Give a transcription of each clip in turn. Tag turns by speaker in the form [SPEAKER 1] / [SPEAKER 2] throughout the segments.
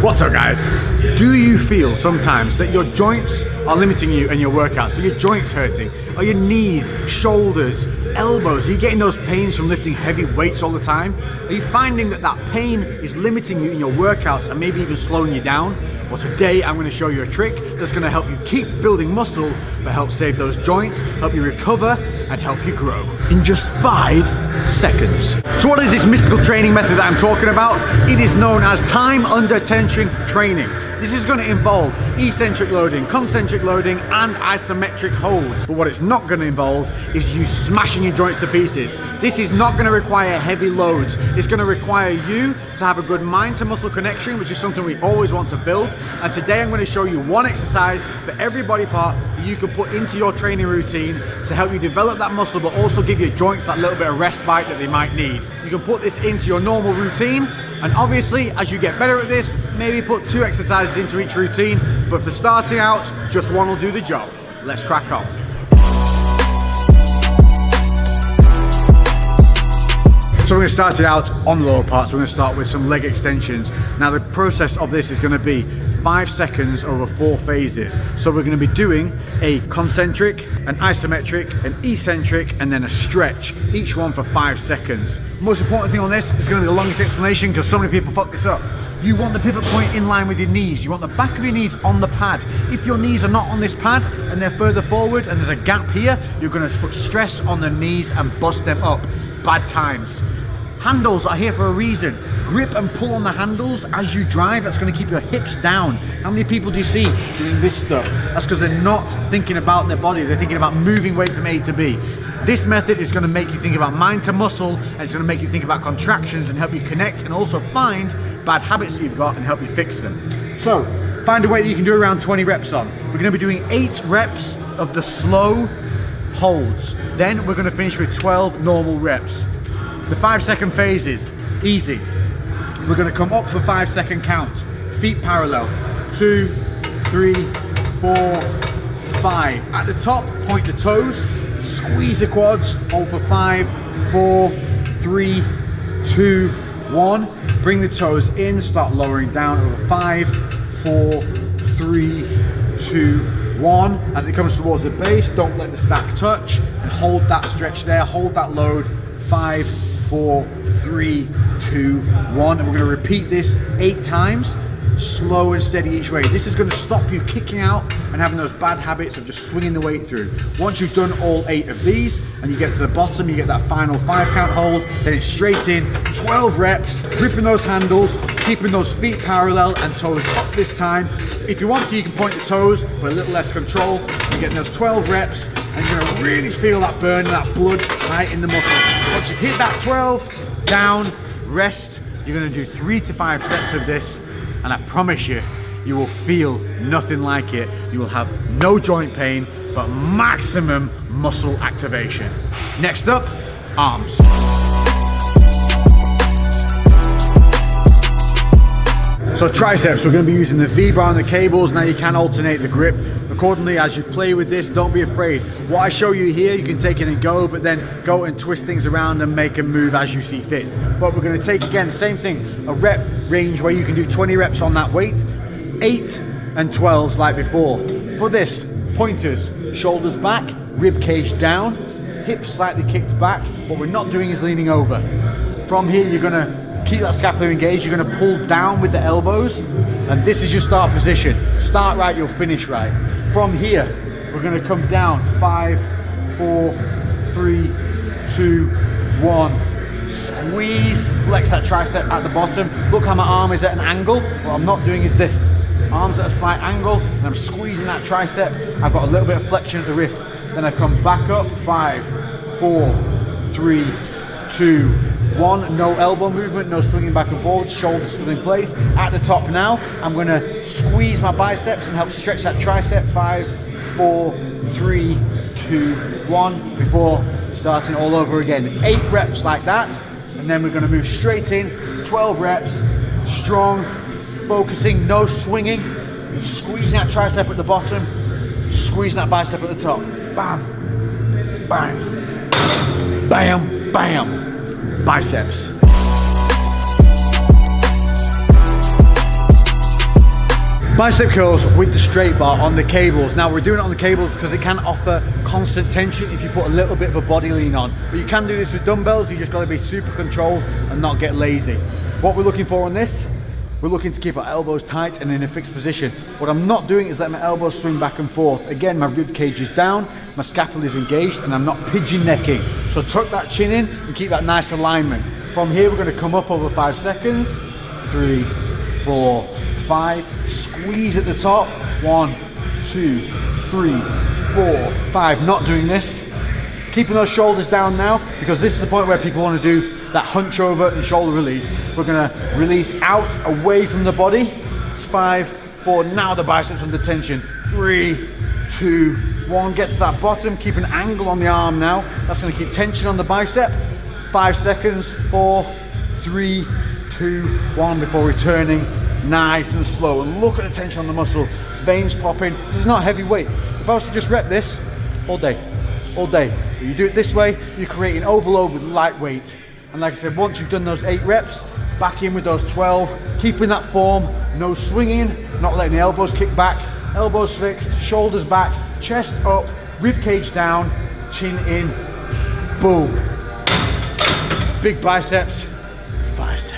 [SPEAKER 1] What's up, guys? Do you feel sometimes that your joints are limiting you in your workouts? So your joints hurting? Are your knees, shoulders, elbows? Are you getting those pains from lifting heavy weights all the time? Are you finding that that pain is limiting you in your workouts and maybe even slowing you down? Well, today I'm going to show you a trick that's going to help you keep building muscle, but help save those joints, help you recover, and help you grow in just 5 seconds. So what is this mystical training method that I'm talking about? It is known as time under tension training. This is going to involve eccentric loading, concentric loading, and isometric holds. But what it's not going to involve is you smashing your joints to pieces. This is not going to require heavy loads. It's going to require you to have a good mind to muscle connection, which is something we always want to build. And today I'm going to show you one exercise for every body part that you can put into your training routine to help you develop that muscle, but also give your joints that little bit of respite that they might need. You can put this into your normal routine. And obviously, as you get better at this, maybe put 2 exercises into each routine, but for starting out, just one will do the job. Let's crack on. So we're going to start it out on the lower parts. We're going to start with some leg extensions. Now the process of this is going to be 5 seconds over 4 phases. So we're going to be doing a concentric, an isometric, an eccentric, and then a stretch, each one for 5 seconds. Most important thing on this is going to be the longest explanation because so many people fuck this up. You want the pivot point in line with your knees. You want the back of your knees on the pad. If your knees are not on this pad and they're further forward and there's a gap here, you're going to put stress on the knees and bust them up. Bad times. Handles are here for a reason. Grip and pull on the handles as you drive. That's going to keep your hips down. How many people do you see doing this stuff? That's because they're not thinking about their body. They're thinking about moving weight from A to B. This method is going to make you think about mind to muscle, and it's going to make you think about contractions and help you connect and also find bad habits that you've got and help you fix them. So find a weight that you can do around 20 reps on. We're going to be doing 8 reps of the slow holds. Then we're going to finish with 12 normal reps. The 5-second phases, easy. We're going to come up for 5-second count. Feet parallel. 2, 3, 4, 5. At the top, point the toes. Squeeze the quads. Hold for 5, 4, 3, 2, 1. Bring the toes in. Start lowering down over 5, 4, 3, 2, 1. As it comes towards the base, don't let the stack touch. And hold that stretch there. Hold that load. 5, 4, 3, 2, 1. And we're going to repeat this 8 times, slow and steady each way. This is going to stop you kicking out and having those bad habits of just swinging the weight through. Once you've done all 8 of these and you get to the bottom, you get that final 5 count hold, then it's straight in, 12 reps, gripping those handles, keeping those feet parallel and toes up this time. If you want to, you can point the toes, but a little less control. You're getting those 12 reps and you're going to really feel that burn, that blood right in the muscle. Once you hit that 12, down, rest. You're going to do 3 to 5 sets of this, and I promise you, you will feel nothing like it. You will have no joint pain, but maximum muscle activation. Next up, arms. So triceps, we're going to be using the V-bar and the cables. Now you can alternate the grip accordingly as you play with this. Don't be afraid. What I show you here, you can take it and go, but then go and twist things around and make a move as you see fit. But we're going to take, again, same thing, a rep range where you can do 20 reps on that weight, 8 and 12s like before. For this, pointers, shoulders back, rib cage down, hips slightly kicked back. What we're not doing is leaning over. From here, you're going to keep that scapula engaged. You're going to pull down with the elbows, and this is your start position. Start right, you'll finish right. From here, we're going to come down. 5, 4, 3, 2, 1. Squeeze, flex that tricep at the bottom. Look how my arm is at an angle. What I'm not doing is this. Arms at a slight angle, and I'm squeezing that tricep. I've got a little bit of flexion at the wrist. Then I come back up. 5, 4, 3, 2, 1, no elbow movement, no swinging back and forward, shoulders still in place. At the top now, I'm going to squeeze my biceps and help stretch that tricep. 5, 4, 3, 2, 1, before starting all over again. 8 reps like that, and then we're going to move straight in, 12 reps, strong, focusing, no swinging, squeezing that tricep at the bottom, squeezing that bicep at the top. Bam, bam, bam, bam. Biceps. Bicep curls with the straight bar on the cables. Now we're doing it on the cables because it can offer constant tension if you put a little bit of a body lean on. But you can do this with dumbbells, you just got to be super controlled and not get lazy. What we're looking for on this, we're looking to keep our elbows tight and in a fixed position. What I'm not doing is letting my elbows swing back and forth. Again, my rib cage is down, my scapula is engaged, and I'm not pigeon necking. So tuck that chin in and keep that nice alignment. From here, we're going to come up over 5 seconds. 3, 4, 5. Squeeze at the top. 1, 2, 3, 4, 5. Not doing this. Keeping those shoulders down now, because this is the point where people want to do that hunch over and shoulder release. We're going to release out away from the body. 5, 4. Now the biceps under tension. 3, 2, 1. Get to that bottom. Keep an angle on the arm now. That's going to keep tension on the bicep. 5 seconds. 4, 3, 2, 1 before returning. Nice and slow. And look at the tension on the muscle. Veins popping. This is not heavy weight. If I was to just rep this all day, if you do it this way, you're creating overload with light weight. And like I said, once you've done those 8 reps, back in with those 12, keeping that form, no swinging, not letting the elbows kick back, elbows fixed, shoulders back, chest up, rib cage down, chin in, boom. Big biceps, 5 seconds.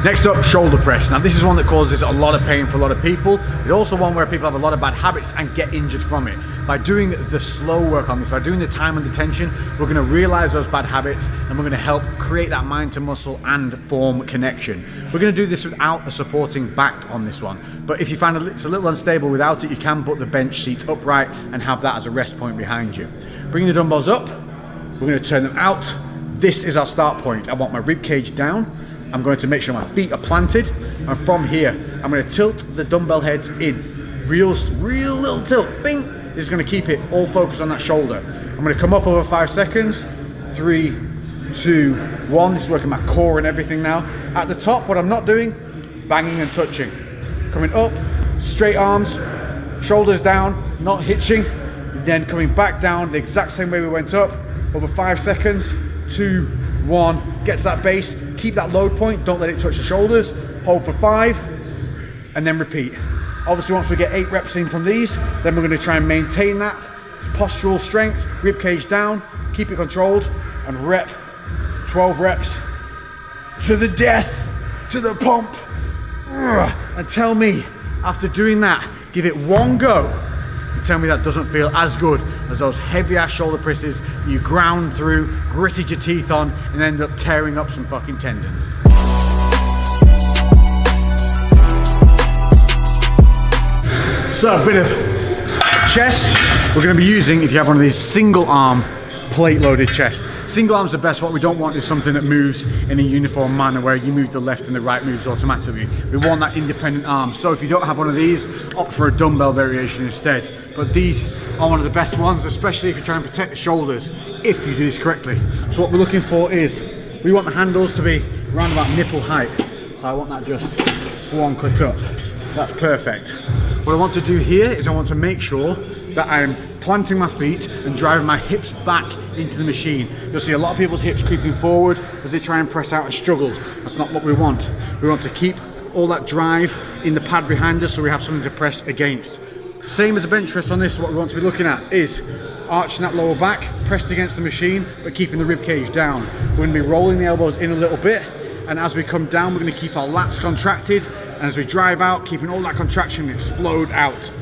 [SPEAKER 1] Next up, shoulder press. Now this is one that causes a lot of pain for a lot of people. It's also one where people have a lot of bad habits and get injured from it. By doing the slow work on this, by doing the time under tension, we're going to realize those bad habits and we're going to help create that mind to muscle and form connection. We're going to do this without a supporting back on this one. But if you find it's a little unstable without it, you can put the bench seat upright and have that as a rest point behind you. Bring the dumbbells up. We're going to turn them out. This is our start point. I want my rib cage down. I'm going to make sure my feet are planted, and from here I'm going to tilt the dumbbell heads in. Real little tilt, bing. This is going to keep it all focused on that shoulder. I'm going to come up over 5 seconds. 3, 2, 1. This is working my core and everything now. At the top, what I'm not doing, banging and touching. Coming up, straight arms, shoulders down, not hitching. Then coming back down the exact same way we went up, over 5 seconds. 2, 1. Get to that base. Keep that load point, don't let it touch the shoulders. Hold for 5, and then repeat. Obviously, once we get 8 reps in from these, then we're going to try and maintain that postural strength, rib cage down, keep it controlled, and rep 12 reps to the death, to the pump. And tell me, after doing that, give it one go, and tell me that doesn't feel as good as those heavy ass shoulder presses you ground through, gritted your teeth on, and ended up tearing up some fucking tendons. So a bit of chest we're going to be using if you have one of these single arm plate loaded chests. Single arms are best. What we don't want is something that moves in a uniform manner where you move the left and the right moves automatically. We want that independent arm. So if you don't have one of these, opt for a dumbbell variation instead. But these are one of the best ones, especially if you're trying to protect the shoulders, if you do this correctly. So what we're looking for is, we want the handles to be around about nipple height. So I want that just one click up. That's perfect. What I want to do here is I want to make sure that I'm planting my feet and driving my hips back into the machine. You'll see a lot of people's hips creeping forward as they try and press out and struggle. That's not what we want. We want to keep all that drive in the pad behind us so we have something to press against. Same as a bench press on this, what we want to be looking at is arching that lower back, pressed against the machine, but keeping the rib cage down. We're going to be rolling the elbows in a little bit, and as we come down, we're going to keep our lats contracted, and as we drive out, keeping all that contraction explode out.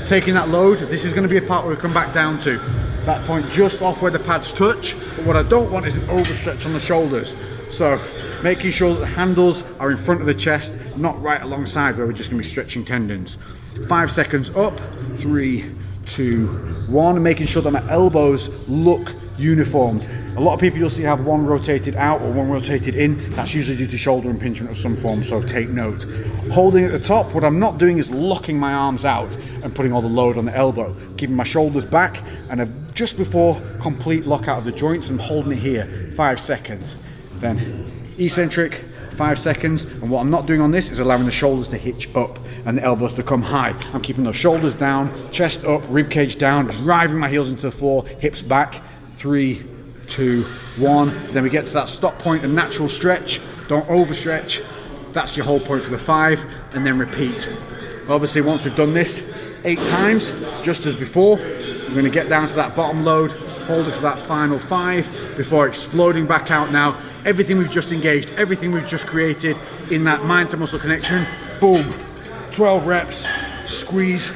[SPEAKER 1] Taking that load, this is going to be a part where we come back down to. That point just off where the pads touch, but what I don't want is an overstretch on the shoulders. So making sure that the handles are in front of the chest, not right alongside where we're just going to be stretching tendons. 5 seconds up, 3, 2, 1, making sure that my elbows look uniformed. A lot of people you'll see have one rotated out or one rotated in. That's usually due to shoulder impingement of some form, so take note. Holding at the top, what I'm not doing is locking my arms out and putting all the load on the elbow. Keeping my shoulders back, and just before complete lockout of the joints, I'm holding it here, 5 seconds. Then eccentric, 5 seconds, and what I'm not doing on this is allowing the shoulders to hitch up and the elbows to come high. I'm keeping those shoulders down, chest up, rib cage down, driving my heels into the floor, hips back. 3, 2, 1. Then we get to that stop point, a natural stretch. Don't overstretch. That's your hold point for the 5, and then repeat. Obviously, once we've done this 8 times, just as before, we're going to get down to that bottom load, hold it for that final 5 before exploding back out. Now, everything we've just engaged, everything we've just created in that mind to muscle connection, boom, 12 reps, squeeze,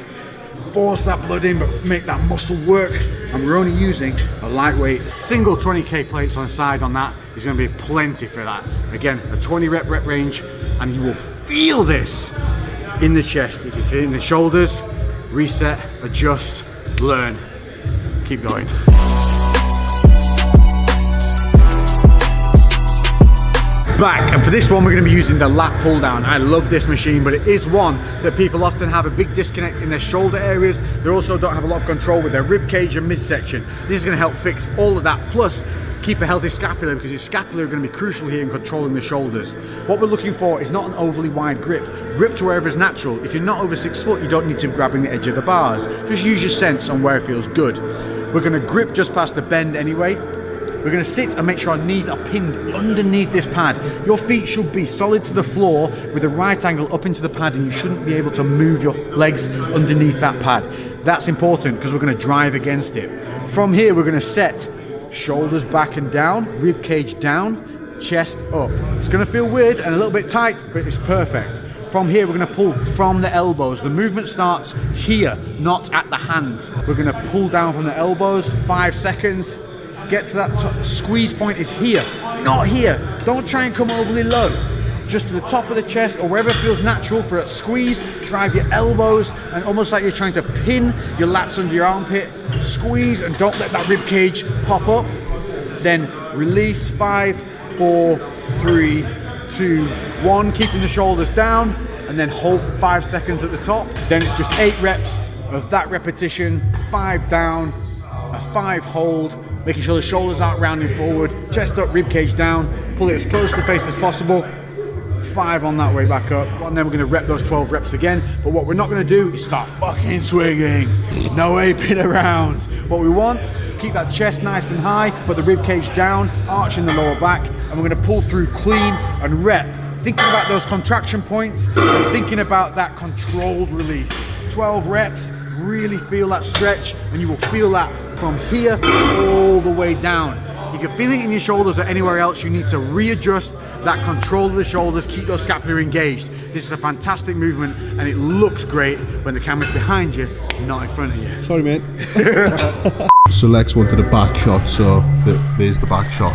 [SPEAKER 1] force that blood in, but make that muscle work. And we're only using a lightweight single 20k plates on the side on that. There's going to be plenty for that. Again, a 20 rep range, and you will feel this in the chest. If you feel it in the shoulders, reset, adjust, learn, keep going. Back, and for this one we're going to be using the lat pull down. I love this machine, but it is one that people often have a big disconnect in their shoulder areas. They also don't have a lot of control with their rib cage and midsection. This is going to help fix all of that, plus keep a healthy scapula, because your scapula are going to be crucial here in controlling the shoulders. What we're looking for is not an overly wide grip. Grip to wherever is natural. If you're not over 6 foot, you don't need to be grabbing the edge of the bars. Just use your sense on where it feels good. We're going to grip just past the bend anyway. We're going to sit and make sure our knees are pinned underneath this pad. Your feet should be solid to the floor with a right angle up into the pad, and you shouldn't be able to move your legs underneath that pad. That's important because we're going to drive against it. From here, we're going to set shoulders back and down, rib cage down, chest up. It's going to feel weird and a little bit tight, but it's perfect. From here, we're going to pull from the elbows. The movement starts here, not at the hands. We're going to pull down from the elbows, 5 seconds. Get to that squeeze point is here, not here. Don't try and come overly low. Just to the top of the chest or wherever it feels natural for a squeeze. Drive your elbows and almost like you're trying to pin your lats under your armpit. Squeeze and don't let that rib cage pop up. Then release, 5, 4, 3, 2, 1. Keeping the shoulders down, and then hold for 5 seconds at the top. Then it's just 8 reps of that repetition. 5 down, a 5 hold. Making sure the shoulders aren't rounding forward, chest up, rib cage down, pull it as close to the face as possible. 5 on that way back up, and then we're going to rep those 12 reps again. But what we're not going to do is start fucking swinging. No aping around. What we want, keep that chest nice and high, put the rib cage down, arching the lower back, and we're going to pull through clean and rep. Thinking about those contraction points, and thinking about that controlled release. 12 reps, really feel that stretch, and you will feel that from here all the way down. If you're feeling it in your shoulders or anywhere else, you need to readjust that control of the shoulders, keep those scapula engaged. This is a fantastic movement, and it looks great when the camera's behind you, not in front of you.
[SPEAKER 2] Sorry, mate. So Lex wanted a back shot, so there's the back shot.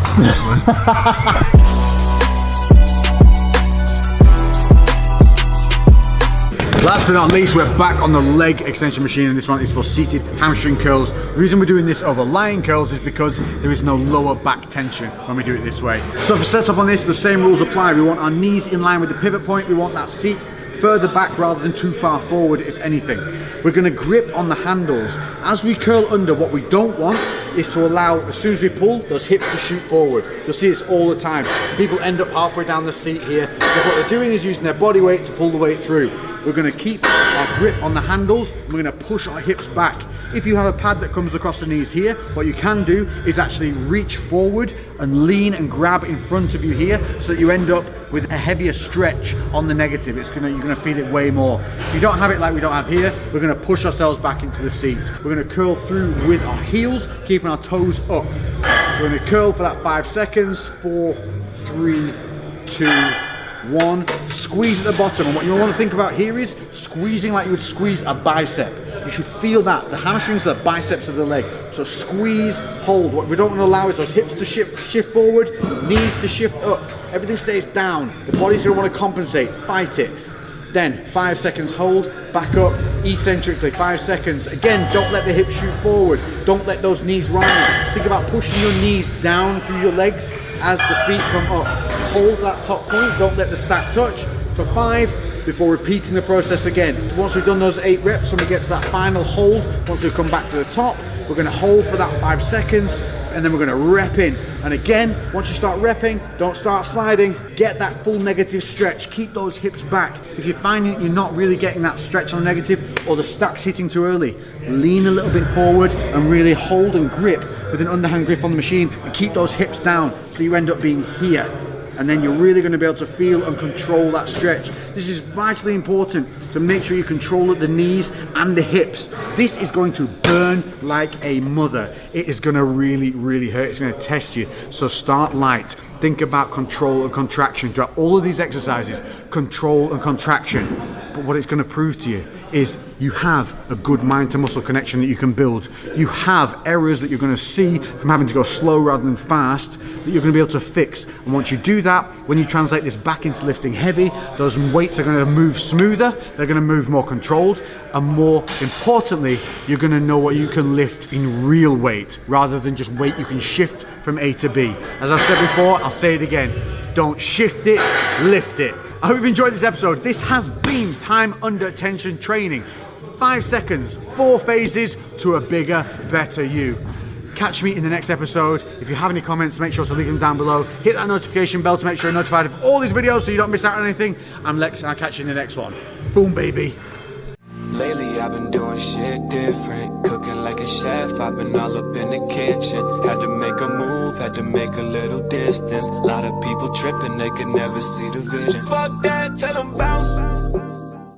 [SPEAKER 1] Last but not least, we're back on the leg extension machine, and this one is for seated hamstring curls. The reason we're doing this over lying curls is because there is no lower back tension when we do it this way. So for setup on this, the same rules apply. We want our knees in line with the pivot point. We want that seat further back rather than too far forward, if anything. We're going to grip on the handles. As we curl under, what we don't want is to allow, as soon as we pull, those hips to shoot forward. You'll see this all the time. People end up halfway down the seat here, because what they're doing is using their body weight to pull the weight through. We're going to keep our grip on the handles, and we're going to push our hips back. If you have a pad that comes across the knees here, what you can do is actually reach forward and lean and grab in front of you here, so that you end up with a heavier stretch on the negative. You're going to feel it way more. If you don't have it like we don't have here, we're going to push ourselves back into the seat. We're going to curl through with our heels, keeping our toes up. So we're going to curl for that 5 seconds. 4, 3, 2, 1. Squeeze at the bottom, and what you want to think about here is squeezing like you would squeeze a bicep. You should feel that. The hamstrings are the biceps of the leg. So squeeze, hold. What we don't want to allow is those hips to shift forward, knees to shift up. Everything stays down. The body's going to want to compensate. Fight it. Then 5 seconds hold, back up, eccentrically, 5 seconds. Again, don't let the hips shoot forward. Don't let those knees rise. Think about pushing your knees down through your legs as the feet come up. Hold that top point, don't let the stack touch for 5 before repeating the process again. Once we've done those 8 reps, when we get to that final hold, once we come back to the top, we're going to hold for that 5 seconds, and then we're going to rep in And again, once you start repping, don't start sliding. Get that full negative stretch. Keep those hips back. If you're finding you're not really getting that stretch on negative, or the stack's hitting too early, lean a little bit forward and really hold and grip with an underhand grip on the machine, and keep those hips down so you end up being here. And then you're really going to be able to feel and control that stretch. This is vitally important to make sure you control at the knees and the hips. This is going to burn like a mother. It is going to really, really hurt. It's going to test you. So start light. Think about control and contraction throughout all of these exercises. Control and contraction. But what it's going to prove to you is you have a good mind to muscle connection that you can build. You have errors that you're going to see from having to go slow rather than fast that you're going to be able to fix. And once you do that, when you translate this back into lifting heavy, those weights are going to move smoother, they're going to move more controlled, and more importantly, you're going to know what you can lift in real weight rather than just weight you can shift from A to B. As I said before, I'll say it again. Don't shift it, lift it. I hope you've enjoyed this episode. This has been time under tension training. 5 seconds, 4 phases to a bigger, better you. Catch me in the next episode. If you have any comments, make sure to leave them down below. Hit that notification bell to make sure you're notified of all these videos so you don't miss out on anything. I'm Lex and I'll catch you in the next one. Boom, baby.
[SPEAKER 3] Lately I've been doing shit different, cooking like a chef, I've been all up in the kitchen. Had to make a move, had to make a little distance. A lot of people tripping, they could never see the vision. Fuck that, tell them bounce.